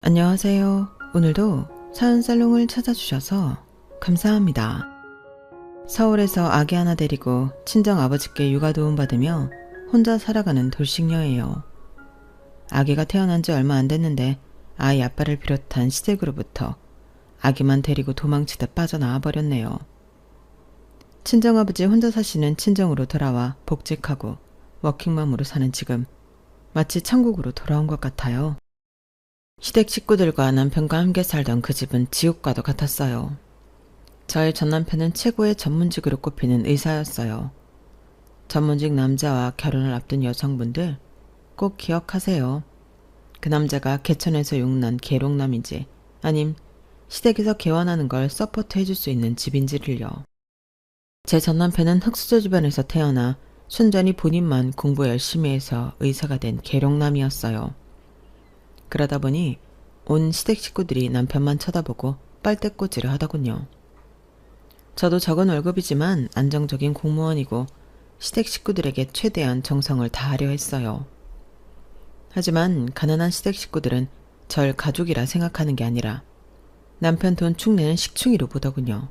안녕하세요. 오늘도 사연살롱을 찾아주셔서 감사합니다. 서울에서 아기 하나 데리고 친정아버지께 육아 도움 받으며 혼자 살아가는 돌싱녀예요. 아기가 태어난 지 얼마 안 됐는데 아이 아빠를 비롯한 시댁으로부터 아기만 데리고 도망치다 빠져나와 버렸네요. 친정아버지 혼자 사시는 친정으로 돌아와 복직하고 워킹맘으로 사는 지금 마치 천국으로 돌아온 것 같아요. 시댁 식구들과 남편과 함께 살던 그 집은 지옥과도 같았어요. 저희 전 남편은 최고의 전문직으로 꼽히는 의사였어요. 전문직 남자와 결혼을 앞둔 여성분들 꼭 기억하세요. 그 남자가 개천에서 용난 계룡남인지 아님 시댁에서 개원하는 걸 서포트 해줄 수 있는 집인지를요. 제 전 남편은 흙수저 집안에서 태어나 순전히 본인만 공부 열심히 해서 의사가 된 계룡남이었어요. 그러다 보니 온 시댁 식구들이 남편만 쳐다보고 빨대꽂이를 하더군요. 저도 적은 월급이지만 안정적인 공무원이고 시댁 식구들에게 최대한 정성을 다하려 했어요. 하지만 가난한 시댁 식구들은 절 가족이라 생각하는 게 아니라 남편 돈 축내는 식충이로 보더군요.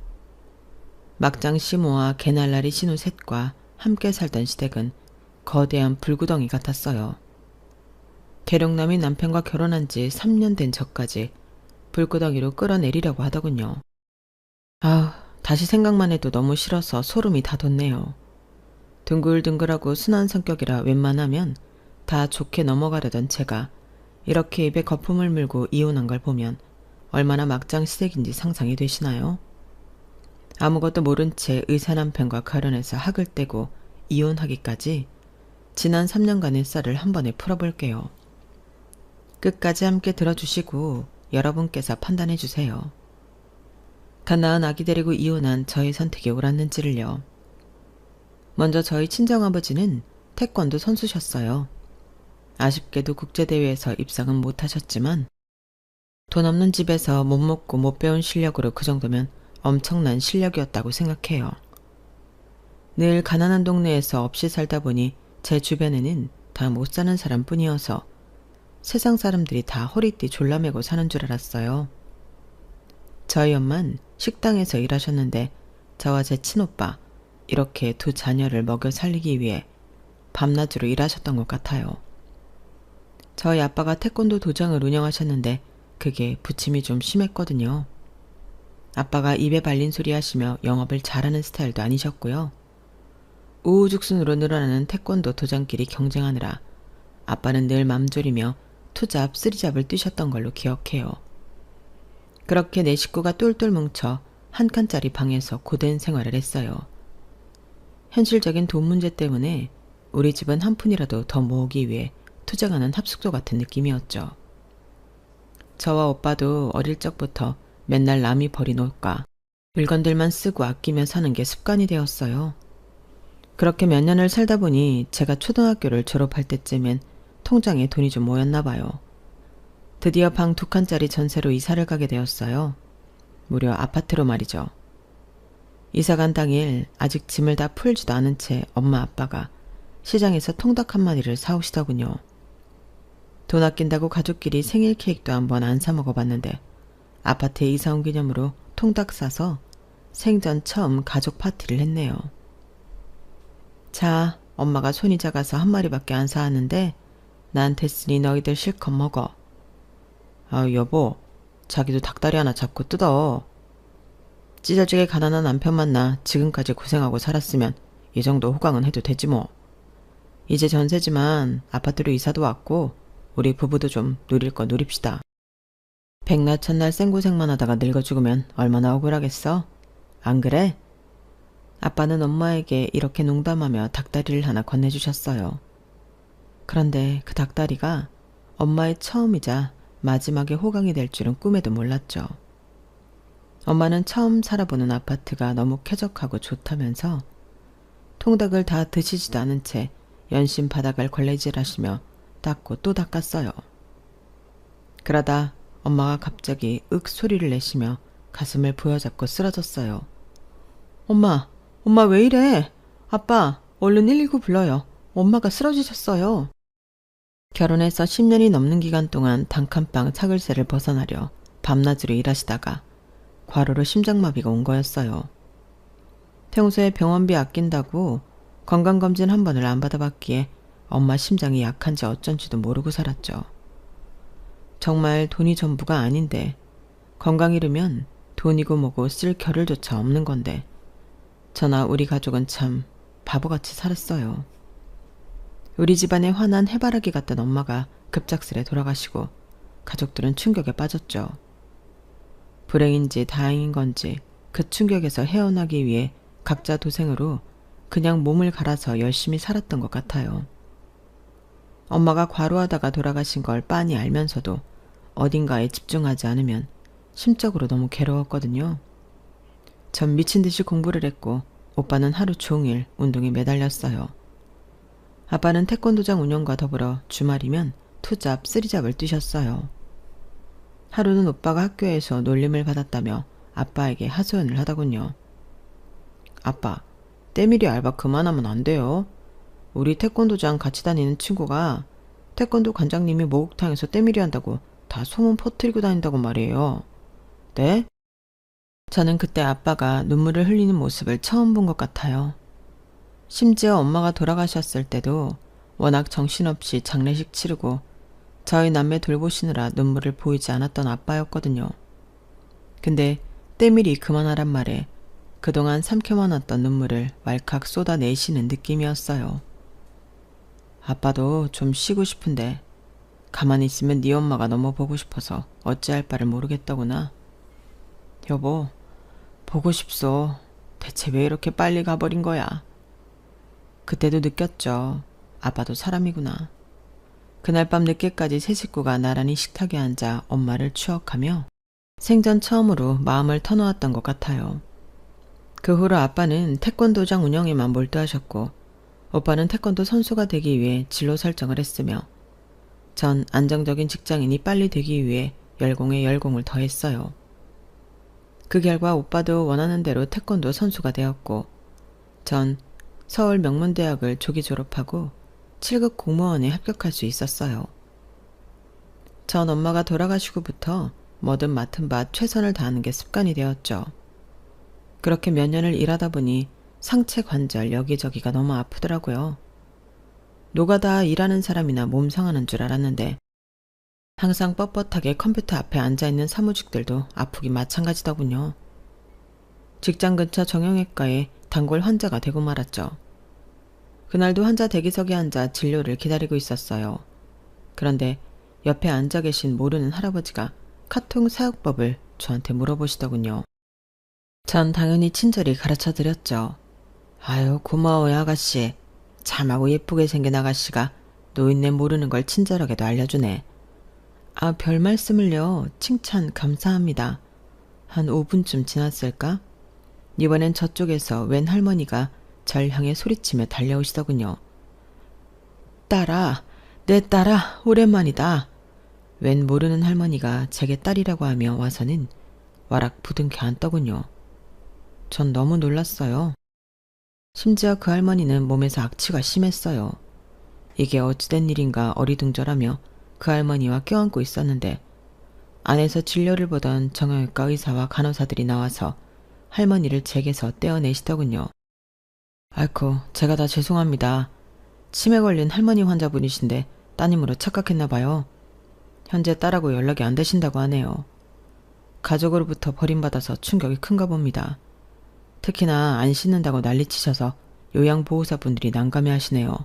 막장 시모와 개날라리 신우 셋과 함께 살던 시댁은 거대한 불구덩이 같았어요. 계룡남이 남편과 결혼한 지 3년 된 저까지 불구덩이로 끌어내리려고 하더군요. 다시 생각만 해도 너무 싫어서 소름이 다 돋네요. 둥글둥글하고 순한 성격이라 웬만하면 다 좋게 넘어가려던 제가 이렇게 입에 거품을 물고 이혼한 걸 보면 얼마나 막장 시댁인지 상상이 되시나요? 아무것도 모른 채 의사 남편과 결혼해서 학을 떼고 이혼하기까지 지난 3년간의 썰을 한 번에 풀어볼게요. 끝까지 함께 들어주시고 여러분께서 판단해 주세요. 갓 낳은 아기 데리고 이혼한 저의 선택이 옳았는지를요. 먼저 저희 친정아버지는 태권도 선수셨어요. 아쉽게도 국제대회에서 입상은 못하셨지만 돈 없는 집에서 못 먹고 못 배운 실력으로 그 정도면 엄청난 실력이었다고 생각해요. 늘 가난한 동네에서 없이 살다 보니 제 주변에는 다 못 사는 사람뿐이어서 세상 사람들이 다 허리띠 졸라매고 사는 줄 알았어요. 저희 엄만 식당에서 일하셨는데 저와 제 친오빠 이렇게 두 자녀를 먹여 살리기 위해 밤낮으로 일하셨던 것 같아요. 저희 아빠가 태권도 도장을 운영하셨는데 그게 부침이 좀 심했거든요. 아빠가 입에 발린 소리 하시며 영업을 잘하는 스타일도 아니셨고요. 우후죽순으로 늘어나는 태권도 도장끼리 경쟁하느라 아빠는 늘 맘졸이며 투잡, 쓰리잡을 뛰셨던 걸로 기억해요. 그렇게 네 식구가 똘똘 뭉쳐 한 칸짜리 방에서 고된 생활을 했어요. 현실적인 돈 문제 때문에 우리 집은 한 푼이라도 더 모으기 위해 투쟁하는 합숙소 같은 느낌이었죠. 저와 오빠도 어릴 적부터 맨날 남이 버린 옷과 물건들만 쓰고 아끼며 사는 게 습관이 되었어요. 그렇게 몇 년을 살다 보니 제가 초등학교를 졸업할 때쯤엔 통장에 돈이 좀 모였나 봐요. 드디어 방 2칸짜리 전세로 이사를 가게 되었어요. 무려 아파트로 말이죠. 이사간 당일 아직 짐을 다 풀지도 않은 채 엄마 아빠가 시장에서 통닭 한 마리를 사오시더군요. 돈 아낀다고 가족끼리 생일 케이크도 한번 안 사 먹어봤는데 아파트에 이사 온 기념으로 통닭 사서 생전 처음 가족 파티를 했네요. 자, 엄마가 손이 작아서 한 마리밖에 안 사왔는데 나한테 쓰니 너희들 실컷 먹어. 여보, 자기도 닭다리 하나 잡고 뜯어. 찢어지게 가난한 남편 만나 지금까지 고생하고 살았으면 이 정도 호강은 해도 되지 뭐. 이제 전세지만 아파트로 이사도 왔고 우리 부부도 좀 누릴 거 누립시다. 백날 첫날 생고생만 하다가 늙어 죽으면 얼마나 억울하겠어? 안 그래? 아빠는 엄마에게 이렇게 농담하며 닭다리를 하나 건네주셨어요. 그런데 그 닭다리가 엄마의 처음이자 마지막에 호강이 될 줄은 꿈에도 몰랐죠. 엄마는 처음 살아보는 아파트가 너무 쾌적하고 좋다면서 통닭을 다 드시지도 않은 채 연신 바닥을 걸레질하시며 닦고 또 닦았어요. 그러다 엄마가 갑자기 윽 소리를 내시며 가슴을 부여잡고 쓰러졌어요. 엄마 왜 이래? 아빠, 얼른 119 불러요. 엄마가 쓰러지셨어요. 결혼해서 10년이 넘는 기간 동안 단칸방 사글세를 벗어나려 밤낮으로 일하시다가 과로로 심장마비가 온 거였어요. 평소에 병원비 아낀다고 건강검진 한 번을 안 받아봤기에 엄마 심장이 약한지 어쩐지도 모르고 살았죠. 정말 돈이 전부가 아닌데 건강 잃으면 돈이고 뭐고 쓸 겨를조차 없는 건데 저나 우리 가족은 참 바보같이 살았어요. 우리 집안에 환한 해바라기 같던 엄마가 급작스레 돌아가시고 가족들은 충격에 빠졌죠. 불행인지 다행인 건지 그 충격에서 헤어나기 위해 각자 도생으로 그냥 몸을 갈아서 열심히 살았던 것 같아요. 엄마가 과로하다가 돌아가신 걸 빤히 알면서도 어딘가에 집중하지 않으면 심적으로 너무 괴로웠거든요. 전 미친 듯이 공부를 했고 오빠는 하루 종일 운동에 매달렸어요. 아빠는 태권도장 운영과 더불어 주말이면 투잡, 쓰리잡을 뛰셨어요. 하루는 오빠가 학교에서 놀림을 받았다며 아빠에게 하소연을 하더군요. 아빠, 때밀이 알바 그만하면 안 돼요. 우리 태권도장 같이 다니는 친구가 태권도 관장님이 목욕탕에서 때밀이 한다고 다 소문 퍼뜨리고 다닌다고 말이에요. 네? 저는 그때 아빠가 눈물을 흘리는 모습을 처음 본 것 같아요. 심지어 엄마가 돌아가셨을 때도 워낙 정신없이 장례식 치르고 저희 남매 돌보시느라 눈물을 보이지 않았던 아빠였거든요. 근데 때밀이 그만하란 말에 그동안 삼켜만왔던 눈물을 왈칵 쏟아내시는 느낌이었어요. 아빠도 좀 쉬고 싶은데 가만히 있으면 네 엄마가 너무 보고 싶어서 어찌할 바를 모르겠더구나. 여보, 보고 싶소. 대체 왜 이렇게 빨리 가버린 거야? 그때도 느꼈죠. 아빠도 사람이구나. 그날 밤 늦게까지 세 식구가 나란히 식탁에 앉아 엄마를 추억하며 생전 처음으로 마음을 터놓았던 것 같아요. 그 후로 아빠는 태권도장 운영에만 몰두하셨고 오빠는 태권도 선수가 되기 위해 진로 설정을 했으며 전 안정적인 직장인이 빨리 되기 위해 열공에 열공을 더했어요. 그 결과 오빠도 원하는 대로 태권도 선수가 되었고 전 서울 명문대학을 조기 졸업하고 7급 공무원에 합격할 수 있었어요. 전 엄마가 돌아가시고부터 뭐든 맡은 바 최선을 다하는 게 습관이 되었죠. 그렇게 몇 년을 일하다 보니 상체 관절 여기저기가 너무 아프더라고요. 노가다 일하는 사람이나 몸 상하는 줄 알았는데 항상 뻣뻣하게 컴퓨터 앞에 앉아있는 사무직들도 아프기 마찬가지더군요. 직장 근처 정형외과에 단골 환자가 되고 말았죠. 그날도 환자 대기석에 앉아 진료를 기다리고 있었어요. 그런데 옆에 앉아 계신 모르는 할아버지가 카통 사육법을 저한테 물어보시더군요. 전 당연히 친절히 가르쳐드렸죠. 아유, 고마워요 아가씨. 참하고 예쁘게 생긴 아가씨가 노인네 모르는 걸 친절하게도 알려주네. 아, 별 말씀을요. 칭찬 감사합니다. 한 5분쯤 지났을까? 이번엔 저쪽에서 웬 할머니가 절 향해 소리치며 달려오시더군요. 딸아, 내 딸아, 오랜만이다. 웬 모르는 할머니가 제게 딸이라고 하며 와서는 와락 부둥켜 앉더군요. 전 너무 놀랐어요. 심지어 그 할머니는 몸에서 악취가 심했어요. 이게 어찌된 일인가 어리둥절하며 그 할머니와 껴안고 있었는데 안에서 진료를 보던 정형외과 의사와 간호사들이 나와서 할머니를 제게서 떼어내시더군요. 아이쿠, 제가 다 죄송합니다. 치매 걸린 할머니 환자분이신데 따님으로 착각했나 봐요. 현재 딸하고 연락이 안 되신다고 하네요. 가족으로부터 버림받아서 충격이 큰가 봅니다. 특히나 안 씻는다고 난리치셔서 요양보호사분들이 난감해하시네요.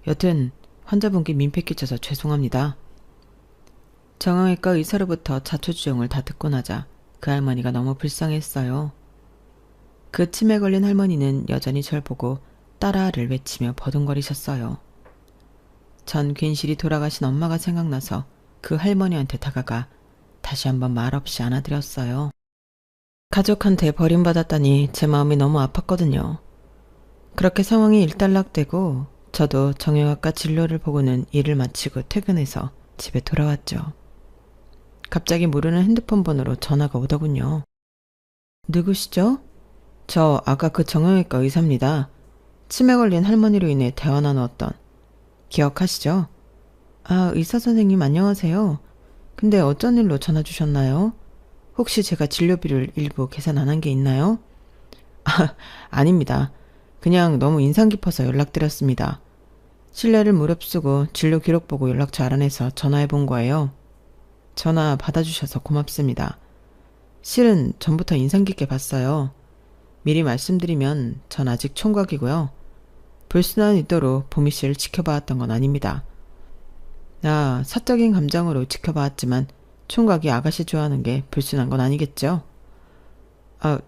여튼 환자분께 민폐 끼쳐서 죄송합니다. 정형외과 의사로부터 자초지종을 다 듣고 나자 그 할머니가 너무 불쌍했어요. 그 치매 걸린 할머니는 여전히 절 보고 딸아를 외치며 버둥거리셨어요. 전 괜시리 돌아가신 엄마가 생각나서 그 할머니한테 다가가 다시 한번 말없이 안아드렸어요. 가족한테 버림받았다니 제 마음이 너무 아팠거든요. 그렇게 상황이 일단락되고 저도 정형외과 진료를 보고는 일을 마치고 퇴근해서 집에 돌아왔죠. 갑자기 모르는 핸드폰 번호로 전화가 오더군요. 누구시죠? 저 아까 그 정형외과 의사입니다. 치매 걸린 할머니로 인해 대화 나누었던. 기억하시죠? 아, 의사 선생님 안녕하세요. 근데 어쩐 일로 전화 주셨나요? 혹시 제가 진료비를 일부 계산 안 한 게 있나요? 아, 아닙니다. 그냥 너무 인상 깊어서 연락드렸습니다. 실례를 무릅쓰고 진료 기록 보고 연락처 알아내서 전화해 본 거예요. 전화 받아주셔서 고맙습니다. 실은 전부터 인상 깊게 봤어요. 미리 말씀드리면 전 아직 총각이고요. 불순한 의도로 보미 씨를 지켜봐왔던 건 아닙니다. 사적인 감정으로 지켜봐왔지만 총각이 아가씨 좋아하는 게 불순한 건 아니겠죠? 아,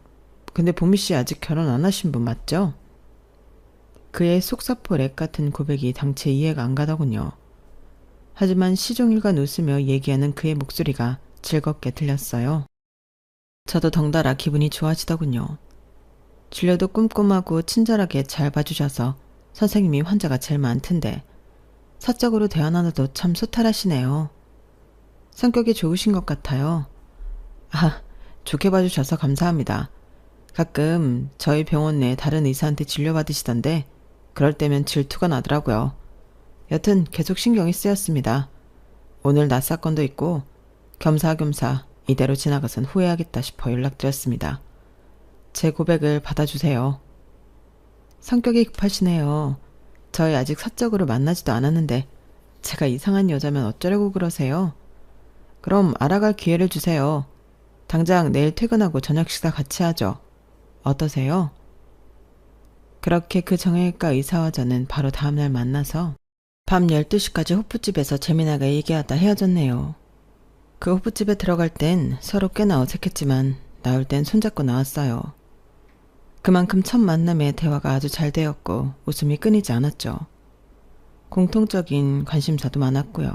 근데 보미 씨 아직 결혼 안 하신 분 맞죠? 그의 속사포 렉 같은 고백이 당최 이해가 안 가더군요. 하지만 시종일관 웃으며 얘기하는 그의 목소리가 즐겁게 들렸어요. 저도 덩달아 기분이 좋아지더군요. 진료도 꼼꼼하고 친절하게 잘 봐주셔서 선생님이 환자가 제일 많던데 사적으로 대화 나눠도 참 소탈하시네요. 성격이 좋으신 것 같아요. 아, 좋게 봐주셔서 감사합니다. 가끔 저희 병원 내 다른 의사한테 진료받으시던데 그럴 때면 질투가 나더라고요. 여튼 계속 신경이 쓰였습니다. 오늘 낮 사건도 있고 겸사겸사 이대로 지나가선 후회하겠다 싶어 연락드렸습니다. 제 고백을 받아주세요. 성격이 급하시네요. 저희 아직 사적으로 만나지도 않았는데 제가 이상한 여자면 어쩌려고 그러세요? 그럼 알아갈 기회를 주세요. 당장 내일 퇴근하고 저녁 식사 같이 하죠. 어떠세요? 그렇게 그 정형외과 의사와 저는 바로 다음날 만나서 밤 12시까지 호프집에서 재미나게 얘기하다 헤어졌네요. 그 호프집에 들어갈 땐 서로 꽤나 어색했지만 나올 땐 손잡고 나왔어요. 그만큼 첫 만남에 대화가 아주 잘 되었고 웃음이 끊이지 않았죠. 공통적인 관심사도 많았고요.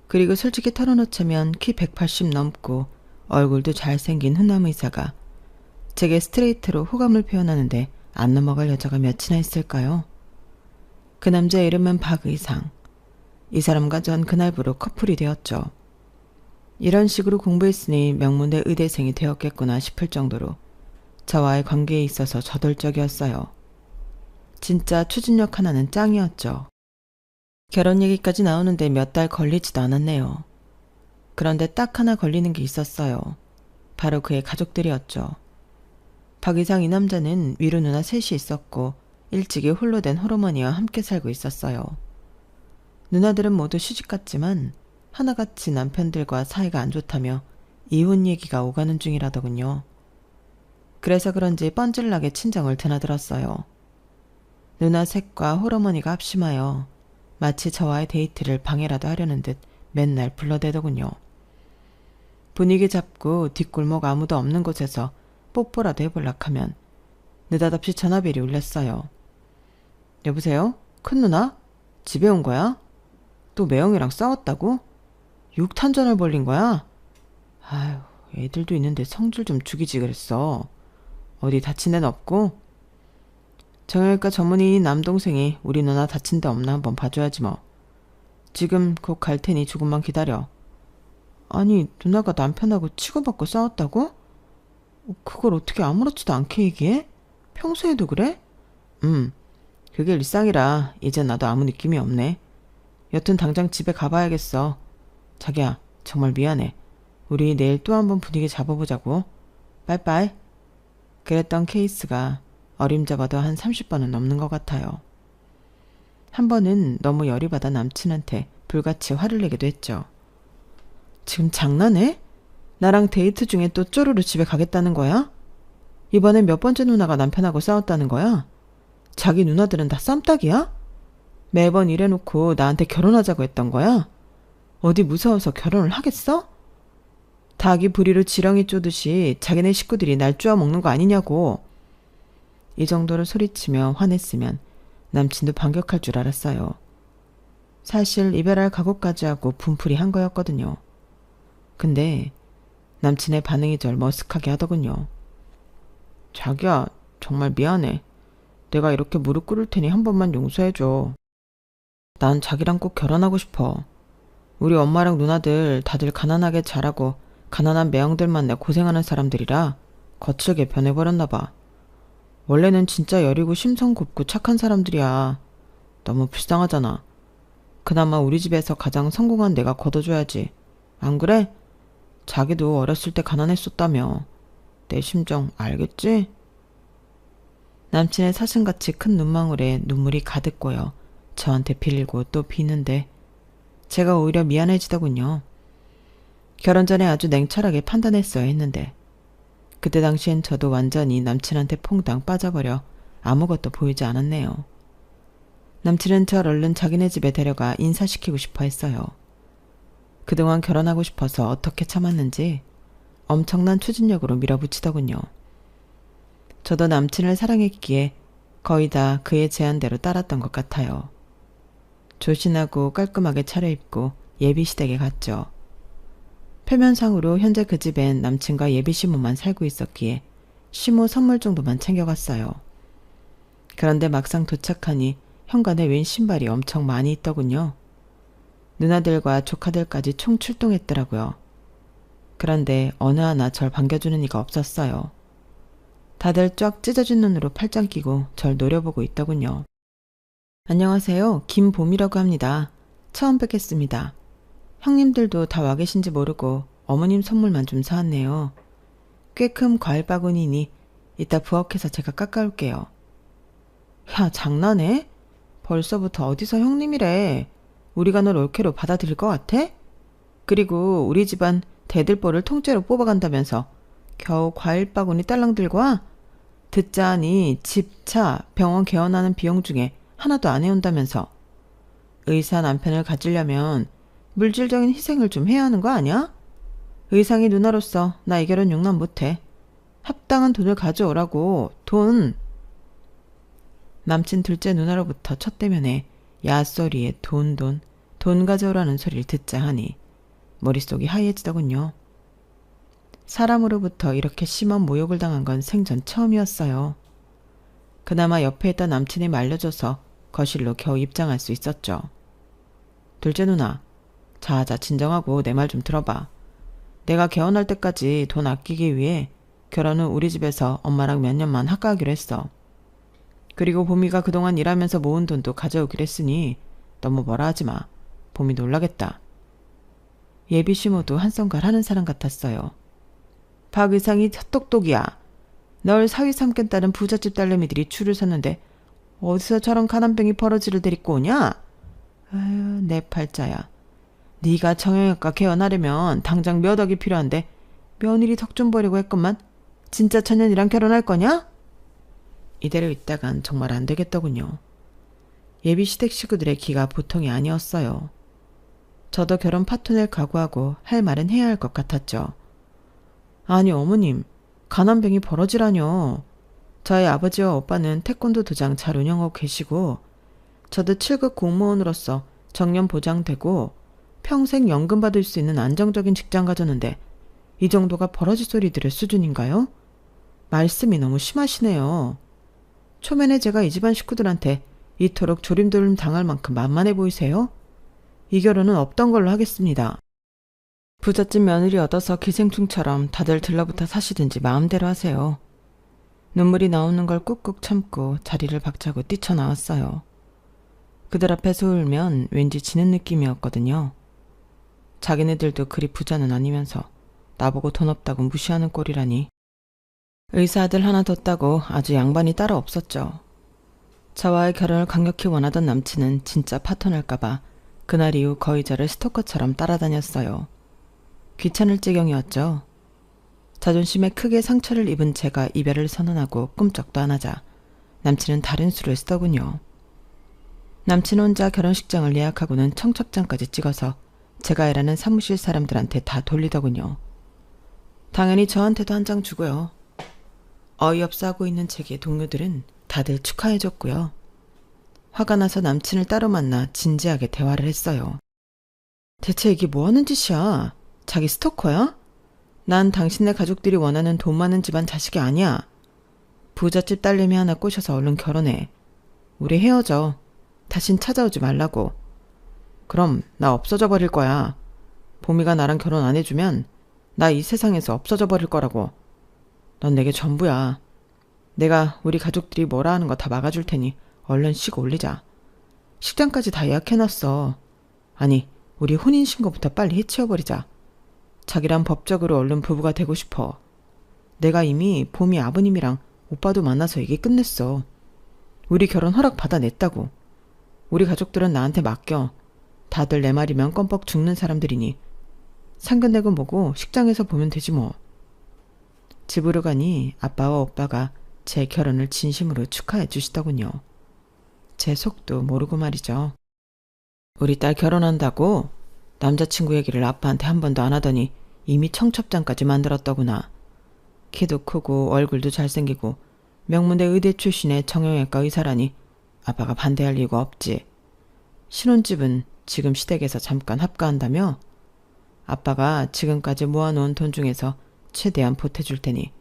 그리고 솔직히 털어놓자면 키 180 넘고 얼굴도 잘생긴 훈남 의사가 제게 스트레이트로 호감을 표현하는데 안 넘어갈 여자가 몇이나 있을까요? 그 남자의 이름은 박의상. 이 사람과 전 그날부로 커플이 되었죠. 이런 식으로 공부했으니 명문대 의대생이 되었겠구나 싶을 정도로 저와의 관계에 있어서 저돌적이었어요. 진짜 추진력 하나는 짱이었죠. 결혼 얘기까지 나오는데 몇 달 걸리지도 않았네요. 그런데 딱 하나 걸리는 게 있었어요. 바로 그의 가족들이었죠. 박이상 이 남자는 위로 누나 셋이 있었고 일찍이 홀로 된 홀어머니와 함께 살고 있었어요. 누나들은 모두 시집갔지만 하나같이 남편들과 사이가 안 좋다며 이혼 얘기가 오가는 중이라더군요. 그래서 그런지 뻔질나게 친정을 드나들었어요. 누나 셋과 홀어머니가 합심하여 마치 저와의 데이트를 방해라도 하려는 듯 맨날 불러대더군요. 분위기 잡고 뒷골목 아무도 없는 곳에서 뽀뽀라도 해볼락 하면 느닷없이 전화벨이 울렸어요. 여보세요? 큰누나? 집에 온 거야? 또 매형이랑 싸웠다고? 육탄전을 벌린 거야? 아휴, 애들도 있는데 성질 좀 죽이지 그랬어. 어디 다친 데는 없고? 정형외과 전문의인 남동생이 우리 누나 다친 데 없나 한번 봐줘야지 뭐. 지금 곧 갈 테니 조금만 기다려. 아니, 누나가 남편하고 치고받고 싸웠다고? 그걸 어떻게 아무렇지도 않게 얘기해? 평소에도 그래? 그게 일상이라 이제 나도 아무 느낌이 없네. 여튼 당장 집에 가봐야겠어. 자기야, 정말 미안해. 우리 내일 또 한번 분위기 잡아보자고. 빠이빠이. 그랬던 케이스가 어림잡아도 한 30번은 넘는 것 같아요. 한 번은 너무 열이 받아 남친한테 불같이 화를 내기도 했죠. 지금 장난해? 나랑 데이트 중에 또 쪼르르 집에 가겠다는 거야? 이번엔 몇 번째 누나가 남편하고 싸웠다는 거야? 자기 누나들은 다 쌈딱이야? 매번 이래놓고 나한테 결혼하자고 했던 거야? 어디 무서워서 결혼을 하겠어? 닭이 부리로 지렁이 쪼듯이 자기네 식구들이 날 쪼아먹는 거 아니냐고. 이 정도로 소리치며 화냈으면 남친도 반격할 줄 알았어요. 사실 이별할 각오까지 하고 분풀이 한 거였거든요. 근데 남친의 반응이 절 머쓱하게 하더군요. 자기야, 정말 미안해. 내가 이렇게 무릎 꿇을 테니 한 번만 용서해줘. 난 자기랑 꼭 결혼하고 싶어. 우리 엄마랑 누나들 다들 가난하게 자라고 가난한 매형들 만나 고생하는 사람들이라 거칠게 변해버렸나 봐. 원래는 진짜 여리고 심성 곱고 착한 사람들이야. 너무 불쌍하잖아. 그나마 우리 집에서 가장 성공한 내가 걷어줘야지. 안 그래? 자기도 어렸을 때 가난했었다며. 내 심정 알겠지? 남친의 사슴같이 큰 눈망울에 눈물이 가득 고여 저한테 빌리고 또 비는데 제가 오히려 미안해지더군요. 결혼 전에 아주 냉철하게 판단했어야 했는데 그때 당시엔 저도 완전히 남친한테 퐁당 빠져버려 아무것도 보이지 않았네요. 남친은 절 얼른 자기네 집에 데려가 인사시키고 싶어 했어요. 그동안 결혼하고 싶어서 어떻게 참았는지 엄청난 추진력으로 밀어붙이더군요. 저도 남친을 사랑했기에 거의 다 그의 제안대로 따랐던 것 같아요. 조신하고 깔끔하게 차려입고 예비시댁에 갔죠. 표면상으로 현재 그 집엔 남친과 예비시모만 살고 있었기에 시모 선물 정도만 챙겨갔어요. 그런데 막상 도착하니 현관에 웬 신발이 엄청 많이 있더군요. 누나들과 조카들까지 총 출동했더라고요. 그런데 어느 하나 절 반겨주는 이가 없었어요. 다들 쫙 찢어진 눈으로 팔짱 끼고 절 노려보고 있더군요. 안녕하세요. 김봄이라고 합니다. 처음 뵙겠습니다. 형님들도 다 와 계신지 모르고 어머님 선물만 좀 사왔네요. 꽤 큰 과일 바구니니 이따 부엌에서 제가 깎아올게요. 야, 장난해? 벌써부터 어디서 형님이래. 우리가 널 올케로 받아들일 것 같아? 그리고 우리 집안 대들보를 통째로 뽑아간다면서 겨우 과일 바구니 딸랑 들고 와? 듣자하니 집, 차, 병원 개원하는 비용 중에 하나도 안 해온다면서. 의사 남편을 가지려면 물질적인 희생을 좀 해야 하는 거 아니야? 의상이 누나로서 나 이 결혼 용납 못해. 합당한 돈을 가져오라고. 돈. 남친 둘째 누나로부터 첫 대면에 야소리에 돈 가져오라는 소리를 듣자 하니 머릿속이 하얘지더군요. 사람으로부터 이렇게 심한 모욕을 당한 건 생전 처음이었어요. 그나마 옆에 있던 남친이 말려줘서 거실로 겨우 입장할 수 있었죠. 둘째 누나, 자자 진정하고 내 말 좀 들어봐. 내가 개원할 때까지 돈 아끼기 위해 결혼 후 우리 집에서 엄마랑 몇 년만 학가하기로 했어. 그리고 봄이가 그동안 일하면서 모은 돈도 가져오기로 했으니 너무 뭐라 하지 마. 봄이 놀라겠다. 예비시모도 한성갈 하는 사람 같았어요. 박 의상이 헛똑똑이야. 널 사위 삼겠다는 부잣집 딸내미들이 줄을 섰는데 어디서 저런 가난뱅이 버러지를 데리고 오냐? 아유, 내 팔자야. 네가 정형외과 개원하려면 당장 몇 억이 필요한데 며느리 덕 좀 버리고 했건만 진짜 천년이랑 결혼할 거냐? 이대로 있다간 정말 안 되겠더군요. 예비시댁 식구들의 기가 보통이 아니었어요. 저도 결혼 파토낼 각오하고 할 말은 해야 할 것 같았죠. 아니 어머님, 가난뱅이 버러지라뇨. 저희 아버지와 오빠는 태권도 도장 잘 운영하고 계시고 저도 7급 공무원으로서 정년 보장되고 평생 연금 받을 수 있는 안정적인 직장 가졌는데 이 정도가 버러지 소리 들을 수준인가요? 말씀이 너무 심하시네요. 초면에 제가 이 집안 식구들한테 이토록 조림돌림 당할 만큼 만만해 보이세요? 이 결혼은 없던 걸로 하겠습니다. 부잣집 며느리 얻어서 기생충처럼 다들 들러붙어 사시든지 마음대로 하세요. 눈물이 나오는 걸 꾹꾹 참고 자리를 박차고 뛰쳐나왔어요. 그들 앞에서 울면 왠지 지는 느낌이었거든요. 자기네들도 그리 부자는 아니면서 나보고 돈 없다고 무시하는 꼴이라니. 의사 아들 하나 뒀다고 아주 양반이 따로 없었죠. 저와의 결혼을 강력히 원하던 남친은 진짜 파토날까봐 그날 이후 거의 저를 스토커처럼 따라다녔어요. 귀찮을 지경이었죠. 자존심에 크게 상처를 입은 제가 이별을 선언하고 꿈쩍도 안 하자 남친은 다른 수를 쓰더군요. 남친 혼자 결혼식장을 예약하고는 청첩장까지 찍어서 제가 일하는 사무실 사람들한테 다 돌리더군요. 당연히 저한테도 한 장 주고요. 어이없어 하고 있는 제게 동료들은 다들 축하해줬고요. 화가 나서 남친을 따로 만나 진지하게 대화를 했어요. 대체 이게 뭐하는 짓이야? 자기 스토커야? 난 당신네 가족들이 원하는 돈 많은 집안 자식이 아니야. 부잣집 딸내미 하나 꼬셔서 얼른 결혼해. 우리 헤어져. 다신 찾아오지 말라고. 그럼 나 없어져 버릴 거야. 봄이가 나랑 결혼 안 해주면 나 이 세상에서 없어져 버릴 거라고. 넌 내게 전부야. 내가 우리 가족들이 뭐라 하는 거 다 막아줄 테니 얼른 쉬고 올리자. 식장까지 다 예약해놨어. 아니, 우리 혼인신고부터 빨리 해치워버리자. 자기랑 법적으로 얼른 부부가 되고 싶어. 내가 이미 봄이 아버님이랑 오빠도 만나서 얘기 끝냈어. 우리 결혼 허락 받아냈다고. 우리 가족들은 나한테 맡겨. 다들 내 말이면 껌뻑 죽는 사람들이니 상견례금 보고 식장에서 보면 되지 뭐. 집으로 가니 아빠와 오빠가 제 결혼을 진심으로 축하해 주시더군요. 제 속도 모르고 말이죠. 우리 딸 결혼한다고? 남자친구 얘기를 아빠한테 한 번도 안 하더니 이미 청첩장까지 만들었더구나. 키도 크고 얼굴도 잘생기고 명문대 의대 출신의 정형외과 의사라니 아빠가 반대할 이유가 없지. 신혼집은 지금 시댁에서 잠깐 합가한다며? 아빠가 지금까지 모아놓은 돈 중에서 최대한 보태줄 테니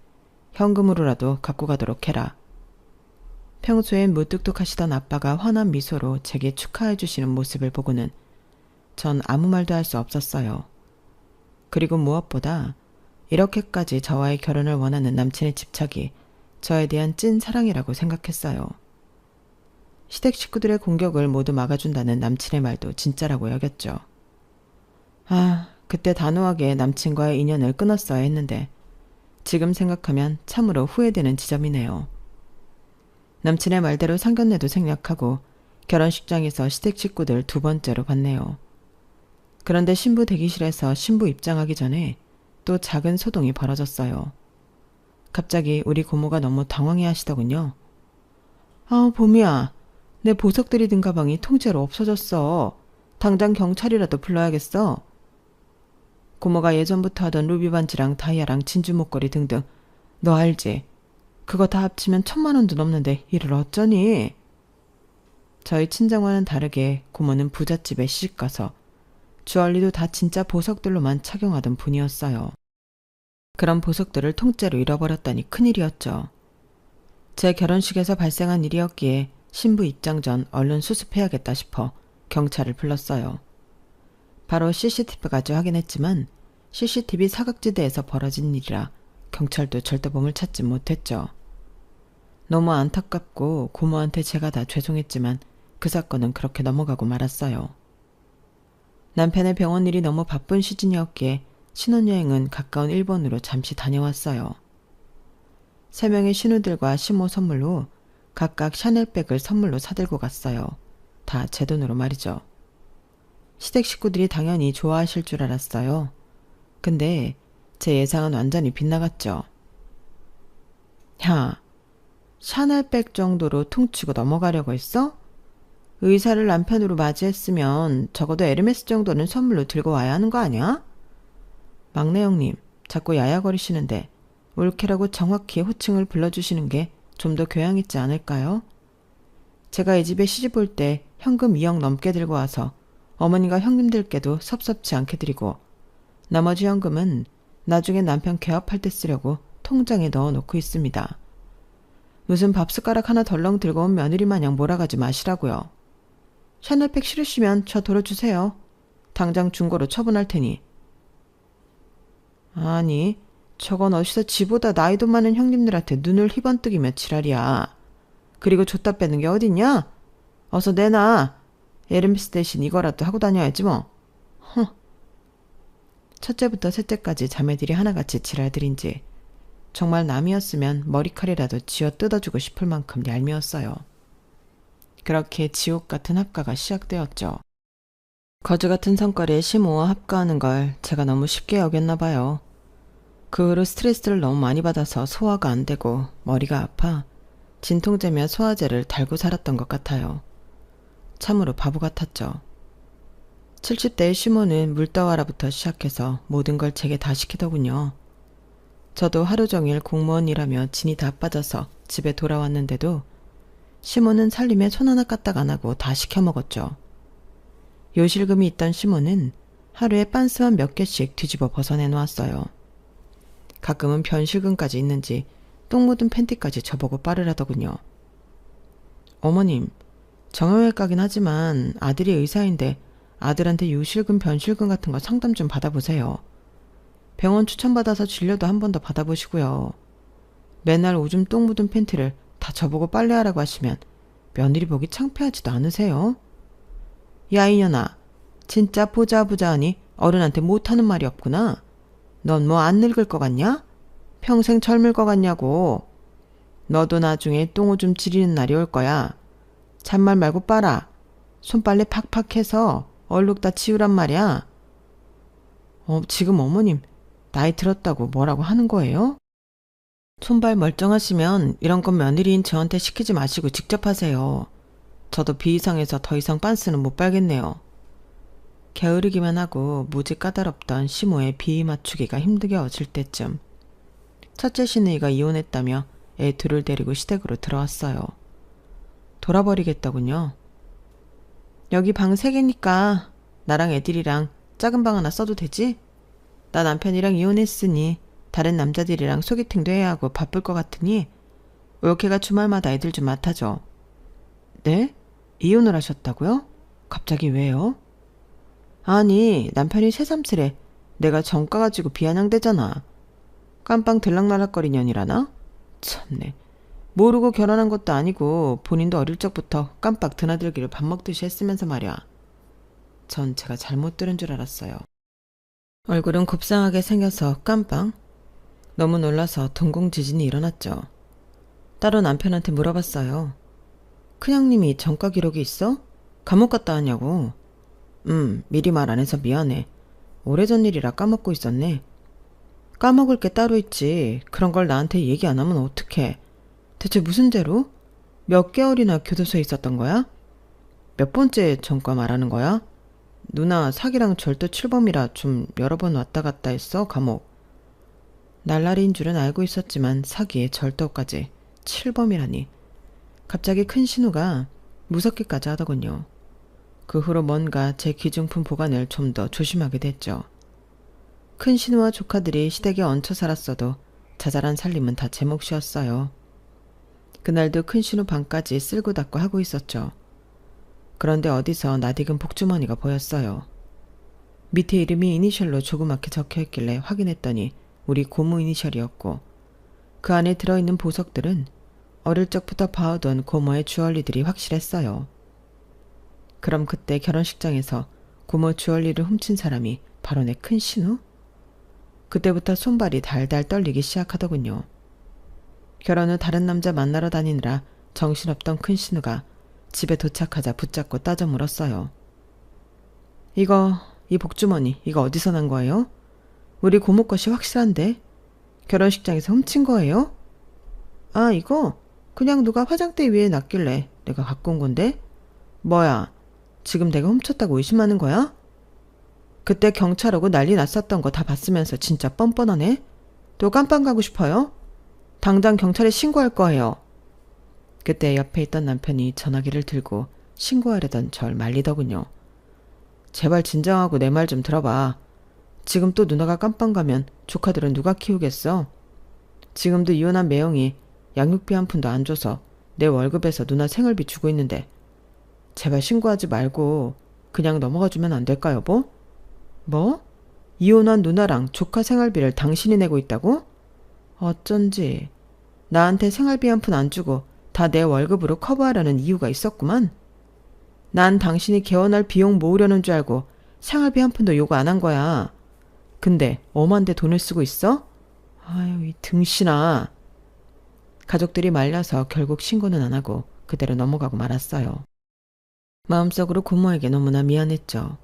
현금으로라도 갖고 가도록 해라. 평소엔 무뚝뚝하시던 아빠가 환한 미소로 제게 축하해 주시는 모습을 보고는 전 아무 말도 할 수 없었어요. 그리고 무엇보다 이렇게까지 저와의 결혼을 원하는 남친의 집착이 저에 대한 찐 사랑이라고 생각했어요. 시댁 식구들의 공격을 모두 막아준다는 남친의 말도 진짜라고 여겼죠. 그때 단호하게 남친과의 인연을 끊었어야 했는데 지금 생각하면 참으로 후회되는 지점이네요. 남친의 말대로 상견례도 생략하고 결혼식장에서 시댁 식구들 2번째로 봤네요. 그런데 신부 대기실에서 신부 입장하기 전에 또 작은 소동이 벌어졌어요. 갑자기 우리 고모가 너무 당황해 하시더군요. 봄이야. 내 보석들이 든 가방이 통째로 없어졌어. 당장 경찰이라도 불러야겠어. 고모가 예전부터 하던 루비 반지랑 다이아랑 진주 목걸이 등등. 너 알지? 그거 다 합치면 1,000만 원도 넘는데 이를 어쩌니? 저희 친정과는 다르게 고모는 부잣집에 시집가서 주얼리도 다 진짜 보석들로만 착용하던 분이었어요. 그런 보석들을 통째로 잃어버렸다니 큰일이었죠. 제 결혼식에서 발생한 일이었기에 신부 입장 전 얼른 수습해야겠다 싶어 경찰을 불렀어요. 바로 CCTV까지 확인했지만 CCTV 사각지대에서 벌어진 일이라 경찰도 절도범을 찾지 못했죠. 너무 안타깝고 고모한테 제가 다 죄송했지만 그 사건은 그렇게 넘어가고 말았어요. 남편의 병원 일이 너무 바쁜 시즌이었기에 신혼여행은 가까운 일본으로 잠시 다녀왔어요. 3명의 신우들과 시모 선물로 각각 샤넬백을 선물로 사들고 갔어요. 다 제 돈으로 말이죠. 시댁 식구들이 당연히 좋아하실 줄 알았어요. 근데 제 예상은 완전히 빗나갔죠. 야, 샤넬백 정도로 퉁치고 넘어가려고 했어? 의사를 남편으로 맞이했으면 적어도 에르메스 정도는 선물로 들고 와야 하는 거 아니야? 막내 형님, 자꾸 야야거리시는데 올케라고 정확히 호칭을 불러주시는 게 좀 더 교양 있지 않을까요? 제가 이 집에 시집 올 때 현금 2억 넘게 들고 와서 어머니가 형님들께도 섭섭치 않게 드리고 나머지 현금은 나중에 남편 개업할 때 쓰려고 통장에 넣어놓고 있습니다. 무슨 밥숟가락 하나 덜렁 들고 온 며느리 마냥 몰아가지 마시라고요. 샤넬백 싫으시면 저 돌려주세요. 당장 중고로 처분할 테니. 아니, 저건 어디서 지보다 나이도 많은 형님들한테 눈을 희번뜩이며 지랄이야. 그리고 줬다 빼는 게 어딨냐? 어서 내놔. 에르메스 대신 이거라도 하고 다녀야지 뭐. 첫째부터 셋째까지 자매들이 하나같이 지랄들인지 정말 남이었으면 머리칼이라도 쥐어 뜯어주고 싶을 만큼 얄미웠어요. 그렇게 지옥 같은 합가가 시작되었죠. 거지 같은 성깔에 시모와 합가하는 걸 제가 너무 쉽게 여겼나 봐요. 그 후로 스트레스를 너무 많이 받아서 소화가 안 되고 머리가 아파 진통제며 소화제를 달고 살았던 것 같아요. 참으로 바보 같았죠. 70대의 시모는 물떠와라부터 시작해서 모든 걸 제게 다 시키더군요. 저도 하루 종일 공무원 일하며 진이 다 빠져서 집에 돌아왔는데도 시모는 살림에 손 하나 까딱 안 하고 다 시켜 먹었죠. 요실금이 있던 시모는 하루에 빤스만 몇 개씩 뒤집어 벗어내 놓았어요. 가끔은 변실금까지 있는지 똥 묻은 팬티까지 저보고 빠르라더군요. 어머님, 정형외과긴 하지만 아들이 의사인데 아들한테 요실금, 변실금 같은 거 상담 좀 받아보세요. 병원 추천받아서 진료도 한 번 더 받아보시고요. 맨날 오줌 똥 묻은 팬티를 다 저보고 빨래하라고 하시면 며느리 보기 창피하지도 않으세요? 야 이년아, 진짜 보자 하니 어른한테 못하는 말이 없구나. 넌 뭐 안 늙을 것 같냐? 평생 젊을 것 같냐고. 너도 나중에 똥오줌 지리는 날이 올 거야. 잔말 말고 빨아. 손빨래 팍팍 해서 얼룩 다 치우란 말이야. 지금 어머님 나이 들었다고 뭐라고 하는 거예요? 손발 멀쩡하시면 이런 건 며느리인 저한테 시키지 마시고 직접 하세요. 저도 비이성해서 더 이상 빤스는 못 빨겠네요. 게으르기만 하고 무지 까다롭던 시모의 비위 맞추기가 힘들어질 때쯤 첫째 시누이가 이혼했다며 애 둘을 데리고 시댁으로 들어왔어요. 돌아버리겠다군요. 여기 방 3개니까 나랑 애들이랑 작은 방 하나 써도 되지? 나 남편이랑 이혼했으니 다른 남자들이랑 소개팅도 해야 하고 바쁠 것 같으니 올케가 주말마다 애들 좀 맡아줘. 네? 이혼을 하셨다고요? 갑자기 왜요? 아니 남편이 새삼스레 내가 정가 가지고 비아냥대잖아. 깜빵 들락날락거리년이라나? 참네. 모르고 결혼한 것도 아니고 본인도 어릴 적부터 깜빡 드나들기를 밥 먹듯이 했으면서 말이야. 전 제가 잘못 들은 줄 알았어요. 얼굴은 곱상하게 생겨서 깜빵? 너무 놀라서 동공지진이 일어났죠. 따로 남편한테 물어봤어요. 큰형님이 정가 기록이 있어? 감옥 갔다 왔냐고. 미리 말 안 해서 미안해. 오래전 일이라 까먹고 있었네. 까먹을 게 따로 있지. 그런 걸 나한테 얘기 안 하면 어떡해. 대체 무슨 죄로? 몇 개월이나 교도소에 있었던 거야? 몇 번째 전과 말하는 거야? 누나 사기랑 절도 7범이라 좀 여러 번 왔다 갔다 했어 감옥. 날라리인 줄은 알고 있었지만 사기에 절도까지 7범이라니. 갑자기 큰 신우가 무섭기까지 하더군요. 그 후로 뭔가 제 귀중품 보관을 좀 더 조심하게 됐죠. 큰 신우와 조카들이 시댁에 얹혀 살았어도 자잘한 살림은 다 제 몫이었어요. 그날도 큰 신우 방까지 쓸고 닦고 하고 있었죠. 그런데 어디서 낯익은 복주머니가 보였어요. 밑에 이름이 이니셜로 조그맣게 적혀있길래 확인했더니 우리 고모 이니셜이었고 그 안에 들어있는 보석들은 어릴 적부터 봐오던 고모의 주얼리들이 확실했어요. 그럼 그때 결혼식장에서 고모 주얼리를 훔친 사람이 바로 내 큰 신우? 그때부터 손발이 달달 떨리기 시작하더군요. 결혼 후 다른 남자 만나러 다니느라 정신없던 큰 신우가 집에 도착하자 붙잡고 따져 물었어요. 이 복주머니 이거 어디서 난 거예요? 우리 고모 것이 확실한데? 결혼식장에서 훔친 거예요? 아 이거 그냥 누가 화장대 위에 놨길래 내가 갖고 온 건데? 뭐야 지금 내가 훔쳤다고 의심하는 거야? 그때 경찰 오고 난리 났었던 거 다 봤으면서 진짜 뻔뻔하네? 또 깜빵 가고 싶어요? 당장 경찰에 신고할 거예요. 그때 옆에 있던 남편이 전화기를 들고 신고하려던 절 말리더군요. 제발 진정하고 내 말 좀 들어봐. 지금 또 누나가 깜빵 가면 조카들은 누가 키우겠어? 지금도 이혼한 매형이 양육비 한 푼도 안 줘서 내 월급에서 누나 생활비 주고 있는데 제발 신고하지 말고 그냥 넘어가주면 안 될까 여보? 뭐? 이혼한 누나랑 조카 생활비를 당신이 내고 있다고? 어쩐지 나한테 생활비 한 푼 안 주고 다 내 월급으로 커버하려는 이유가 있었구만. 난 당신이 개원할 비용 모으려는 줄 알고 생활비 한 푼도 요구 안 한 거야. 근데 엄한데 돈을 쓰고 있어? 아유 이 등신아. 가족들이 말려서 결국 신고는 안 하고 그대로 넘어가고 말았어요. 마음속으로 고모에게 너무나 미안했죠.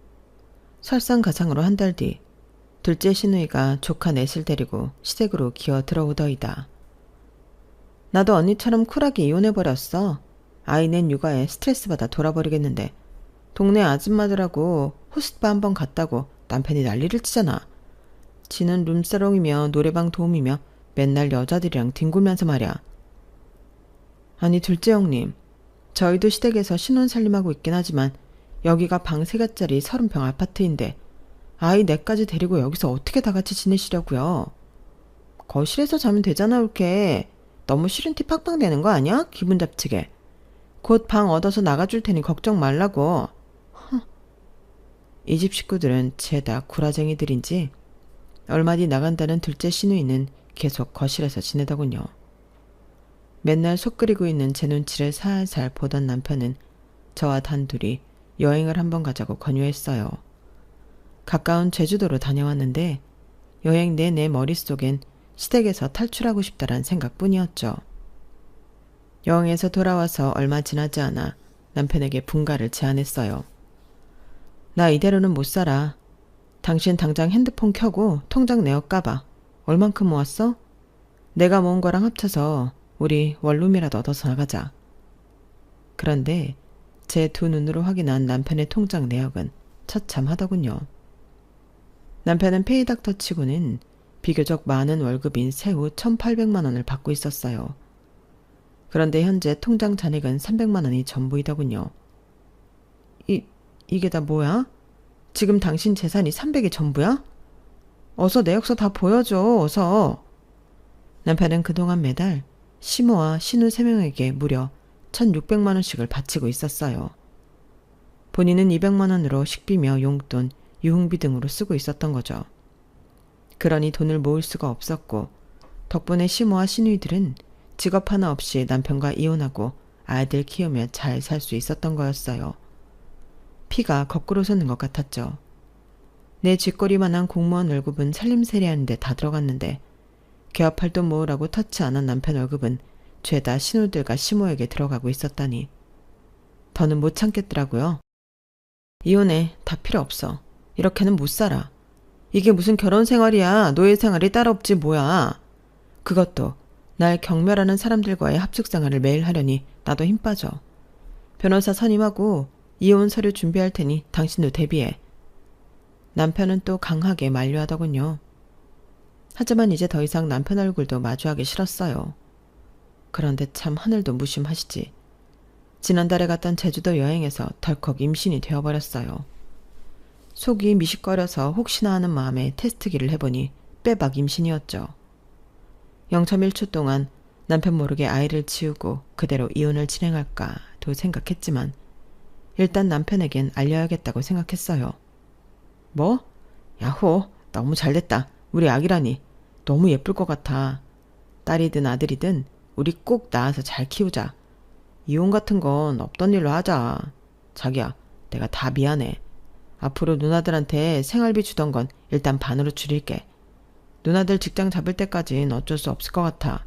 설상가상으로 한 달 뒤 둘째 시누이가 조카 넷을 데리고 시댁으로 기어 들어오더이다. 나도 언니처럼 쿨하게 이혼해버렸어. 아이 낸 육아에 스트레스 받아 돌아버리겠는데 동네 아줌마들하고 호스트바 한번 갔다고 남편이 난리를 치잖아. 지는 룸사롱이며 노래방 도우미며 맨날 여자들이랑 뒹굴면서 말이야. 아니 둘째 형님, 저희도 시댁에서 신혼살림하고 있긴 하지만 여기가 방 3개짜리 30평 아파트인데 아이 4까지 데리고 여기서 어떻게 다 같이 지내시려고요? 거실에서 자면 되잖아 올케. 너무 싫은 티 팍팍 내는 거 아니야? 기분 잡치게. 곧 방 얻어서 나가줄 테니 걱정 말라고. 이 집 식구들은 죄다 구라쟁이들인지 얼마 뒤 나간다는 둘째 시누이는 계속 거실에서 지내더군요. 맨날 속 끓이고 있는 제 눈치를 살살 보던 남편은 저와 단둘이 여행을 한번 가자고 권유했어요. 가까운 제주도로 다녀왔는데 여행 내내 머릿속엔 시댁에서 탈출하고 싶다란 생각뿐이었죠. 여행에서 돌아와서 얼마 지나지 않아 남편에게 분가를 제안했어요. 나 이대로는 못 살아. 당신 당장 핸드폰 켜고 통장 내어 까봐. 얼만큼 모았어? 내가 모은 거랑 합쳐서 우리 원룸이라도 얻어서 나가자. 그런데 제 두 눈으로 확인한 남편의 통장 내역은 처참하더군요. 남편은 페이닥터 치고는 비교적 많은 월급인 세후 1,800만 원을 받고 있었어요. 그런데 현재 통장 잔액은 300만 원이 전부이더군요. 이게 다 뭐야? 지금 당신 재산이 300이 전부야? 어서 내역서 다 보여줘, 어서. 남편은 그동안 매달 시모와 신우 3명에게 무려 1,600만 원씩을 바치고 있었어요. 본인은 200만 원으로 식비며 용돈, 유흥비 등으로 쓰고 있었던 거죠. 그러니 돈을 모을 수가 없었고 덕분에 시모와 신우이들은 직업 하나 없이 남편과 이혼하고 아이들 키우며 잘 살 수 있었던 거였어요. 피가 거꾸로 솟는 것 같았죠. 내 쥐꼬리만한 공무원 월급은 살림살이하는데 다 들어갔는데 개업할 돈 모으라고 터치 안 한 남편 월급은 죄다 신우들과 시모에게 들어가고 있었다니. 더는 못 참겠더라고요. 이혼해. 다 필요 없어. 이렇게는 못 살아. 이게 무슨 결혼 생활이야. 노예 생활이 따로 없지 뭐야. 그것도 날 경멸하는 사람들과의 합숙 생활을 매일 하려니 나도 힘 빠져. 변호사 선임하고 이혼 서류 준비할 테니 당신도 대비해. 남편은 또 강하게 만류하더군요. 하지만 이제 더 이상 남편 얼굴도 마주하기 싫었어요. 그런데 참 하늘도 무심하시지. 지난달에 갔던 제주도 여행에서 덜컥 임신이 되어버렸어요. 속이 미식거려서 혹시나 하는 마음에 테스트기를 해보니 빼박 임신이었죠. 0.1초 동안 남편 모르게 아이를 치우고 그대로 이혼을 진행할까도 생각했지만 일단 남편에겐 알려야겠다고 생각했어요. 뭐? 야호, 너무 잘됐다. 우리 아기라니. 너무 예쁠 것 같아. 딸이든 아들이든 우리 꼭 낳아서 잘 키우자. 이혼 같은 건 없던 일로 하자. 자기야, 내가 다 미안해. 앞으로 누나들한테 생활비 주던 건 일단 반으로 줄일게. 누나들 직장 잡을 때까진 어쩔 수 없을 것 같아.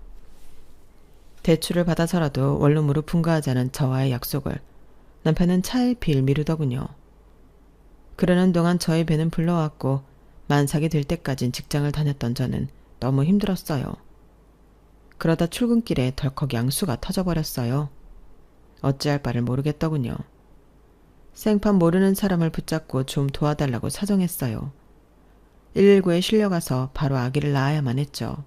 대출을 받아서라도 원룸으로 분가하자는 저와의 약속을 남편은 차일피일 미루더군요. 그러는 동안 저의 배는 불러왔고 만삭이 될 때까진 직장을 다녔던 저는 너무 힘들었어요. 그러다 출근길에 덜컥 양수가 터져버렸어요. 어찌할 바를 모르겠더군요. 생판 모르는 사람을 붙잡고 좀 도와달라고 사정했어요. 119에 실려가서 바로 아기를 낳아야만 했죠.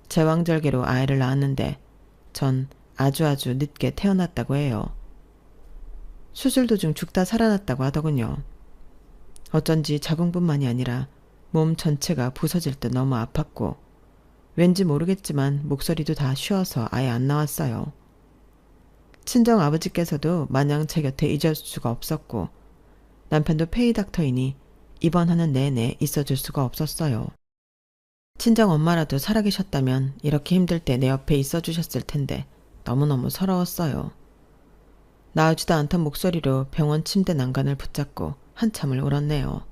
제왕절개로 아이를 낳았는데 전 아주 늦게 태어났다고 해요. 수술 도중 죽다 살아났다고 하더군요. 어쩐지 자궁뿐만이 아니라 몸 전체가 부서질 듯 너무 아팠고 왠지 모르겠지만 목소리도 다 쉬어서 아예 안 나왔어요. 친정 아버지께서도 마냥 제 곁에 잊을 수가 없었고 남편도 페이닥터이니 입원하는 내내 있어줄 수가 없었어요. 친정 엄마라도 살아계셨다면 이렇게 힘들 때 내 옆에 있어주셨을 텐데 너무너무 서러웠어요. 나오지도 않던 목소리로 병원 침대 난간을 붙잡고 한참을 울었네요.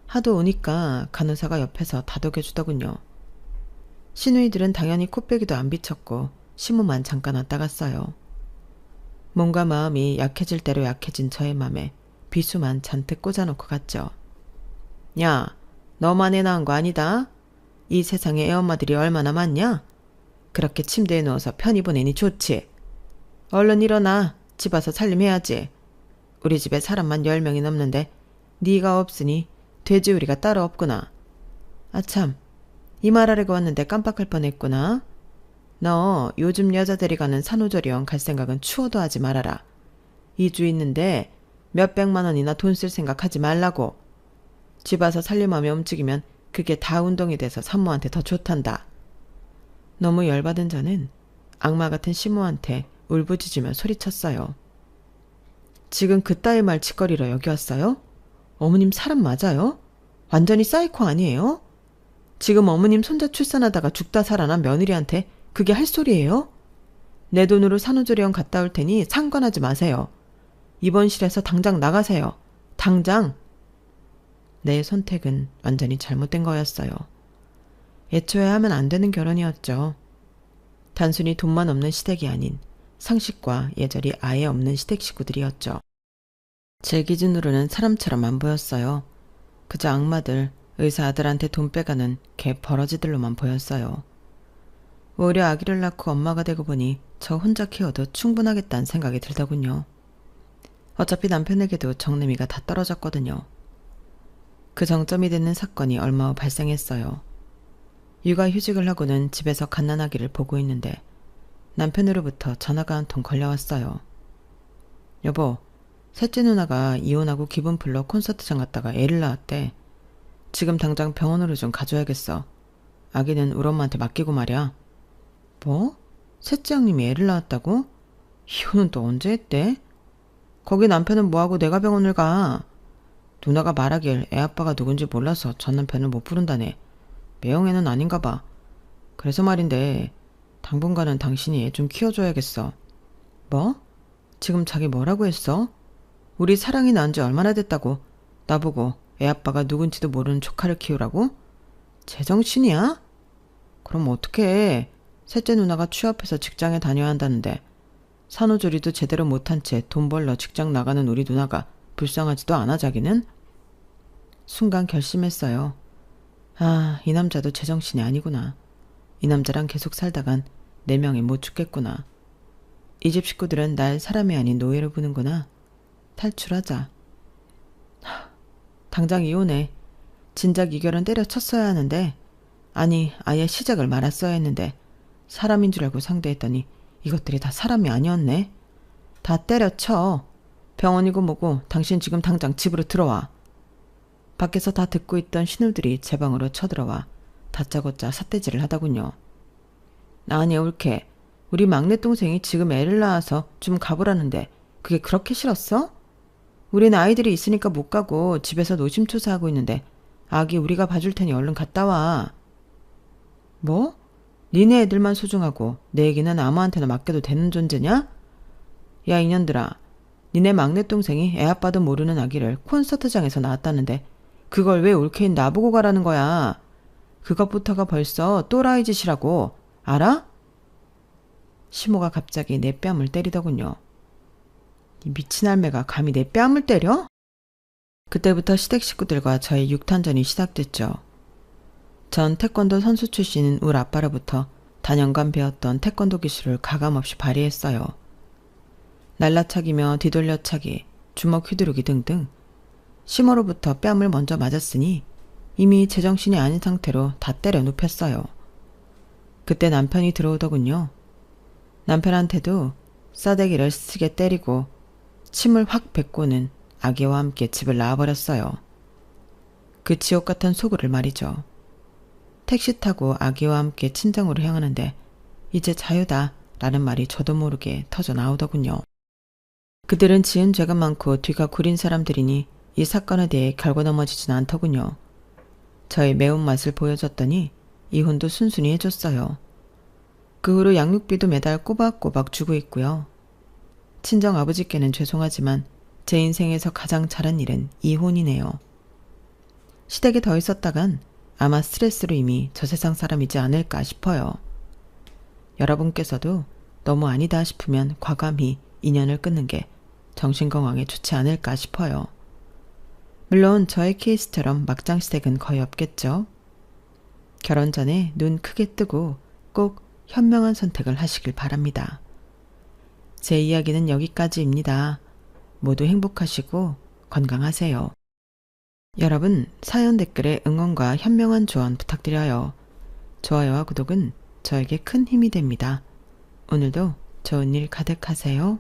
하도 우니까 간호사가 옆에서 다독여주더군요. 시누이들은 당연히 코빼기도 안 비쳤고 시무만 잠깐 왔다 갔어요. 몸과 마음이 약해질 대로 약해진 저의 맘에 비수만 잔뜩 꽂아놓고 갔죠. 야, 너만 애 낳은 거 아니다? 이 세상에 애엄마들이 얼마나 많냐? 그렇게 침대에 누워서 편히 보내니 좋지. 얼른 일어나. 집 와서 살림해야지. 우리 집에 사람만 10명이 넘는데 네가 없으니 돼지우리가 따로 없구나. 아참, 이 말하려고 왔는데 깜빡할 뻔했구나. 너 요즘 여자들이 가는 산후조리원 갈 생각은 추워도 하지 말아라. 2주 있는데 몇백만 원이나 돈 쓸 생각하지 말라고. 집 와서 살림하며 움직이면 그게 다 운동이 돼서 산모한테 더 좋단다. 너무 열받은 저는 악마 같은 시모한테 울부짖으며 소리쳤어요. 지금 그따위 말짓거리로 여기 왔어요? 어머님 사람 맞아요? 완전히 사이코 아니에요? 지금 어머님 손자 출산하다가 죽다 살아난 며느리한테 그게 할 소리예요? 내 돈으로 산후조리원 갔다 올 테니 상관하지 마세요. 입원실에서 당장 나가세요. 당장! 내 선택은 완전히 잘못된 거였어요. 애초에 하면 안 되는 결혼이었죠. 단순히 돈만 없는 시댁이 아닌 상식과 예절이 아예 없는 시댁 식구들이었죠. 제 기준으로는 사람처럼 안 보였어요. 그저 악마들, 의사 아들한테 돈 빼가는 개 버러지들로만 보였어요. 오히려 아기를 낳고 엄마가 되고 보니 저 혼자 키워도 충분하겠다는 생각이 들더군요. 어차피 남편에게도 정내미가 다 떨어졌거든요. 그 정점이 되는 사건이 얼마 후 발생했어요. 육아휴직을 하고는 집에서 갓난아기를 보고 있는데 남편으로부터 전화가 한 통 걸려왔어요. 여보, 셋째 누나가 이혼하고 기분 풀러 콘서트장 갔다가 애를 낳았대. 지금 당장 병원으로 좀 가줘야겠어. 아기는 우리 엄마한테 맡기고 말이야. 뭐? 셋째 형님이 애를 낳았다고? 이혼은 또 언제 했대? 거기 남편은 뭐하고 내가 병원을 가? 누나가 말하길 애 아빠가 누군지 몰라서 전 남편을 못 부른다네. 매형애는 아닌가 봐. 그래서 말인데 당분간은 당신이 애 좀 키워줘야겠어. 뭐? 지금 자기 뭐라고 했어? 우리 사랑이 낳은 지 얼마나 됐다고 나보고 애 아빠가 누군지도 모르는 조카를 키우라고? 제정신이야? 그럼 어떡해. 셋째 누나가 취업해서 직장에 다녀야 한다는데 산후조리도 제대로 못한 채 돈 벌러 직장 나가는 우리 누나가 불쌍하지도 않아 자기는? 순간 결심했어요. 아, 이 남자도 제정신이 아니구나. 이 남자랑 계속 살다간 내 명예 못 죽겠구나. 이 집 식구들은 날 사람이 아닌 노예로 보는구나. 탈출하자. 당장 이혼해. 진작 이 결혼 때려쳤어야 하는데 아니 아예 시작을 말았어야 했는데 사람인 줄 알고 상대했더니 이것들이 다 사람이 아니었네. 다 때려쳐. 병원이고 뭐고 당신 지금 당장 집으로 들어와. 밖에서 다 듣고 있던 신우들이 제 방으로 쳐들어와 다짜고짜 삿대질을 하더군요. 아니 옳게. 우리 막내 동생이 지금 애를 낳아서 좀 가보라는데 그게 그렇게 싫었어? 우린 아이들이 있으니까 못 가고 집에서 노심초사하고 있는데 아기 우리가 봐줄 테니 얼른 갔다 와. 뭐? 니네 애들만 소중하고 내 애기는 아무한테나 맡겨도 되는 존재냐? 야 이년들아. 니네 막내 동생이 애 아빠도 모르는 아기를 콘서트장에서 낳았다는데 그걸 왜 올케인 나보고 가라는 거야. 그것부터가 벌써 또라이 짓이라고. 알아? 시모가 갑자기 내 뺨을 때리더군요. 이 미친 할매가 감히 내 뺨을 때려? 그때부터 시댁 식구들과 저의 육탄전이 시작됐죠. 전 태권도 선수 출신인 우리 아빠로부터 다년간 배웠던 태권도 기술을 가감없이 발휘했어요. 날라차기며 뒤돌려차기, 주먹 휘두르기 등등 시모로부터 뺨을 먼저 맞았으니 이미 제정신이 아닌 상태로 다 때려 눕혔어요. 그때 남편이 들어오더군요. 남편한테도 싸대기를 쓰게 때리고 침을 확 뱉고는 아기와 함께 집을 나와버렸어요. 그 지옥 같은 소굴을 말이죠. 택시 타고 아기와 함께 친정으로 향하는데 이제 자유다 라는 말이 저도 모르게 터져 나오더군요. 그들은 지은 죄가 많고 뒤가 구린 사람들이니 이 사건에 대해 결고 넘어지진 않더군요. 저의 매운맛을 보여줬더니 이혼도 순순히 해줬어요. 그 후로 양육비도 매달 꼬박꼬박 주고 있고요. 친정 아버지께는 죄송하지만 제 인생에서 가장 잘한 일은 이혼이네요. 시댁에 더 있었다간 아마 스트레스로 이미 저 세상 사람이지 않을까 싶어요. 여러분께서도 너무 아니다 싶으면 과감히 인연을 끊는 게 정신건강에 좋지 않을까 싶어요. 물론 저의 케이스처럼 막장 시댁은 거의 없겠죠. 결혼 전에 눈 크게 뜨고 꼭 현명한 선택을 하시길 바랍니다. 제 이야기는 여기까지입니다. 모두 행복하시고 건강하세요. 여러분, 사연 댓글에 응원과 현명한 조언 부탁드려요. 좋아요와 구독은 저에게 큰 힘이 됩니다. 오늘도 좋은 일 가득하세요.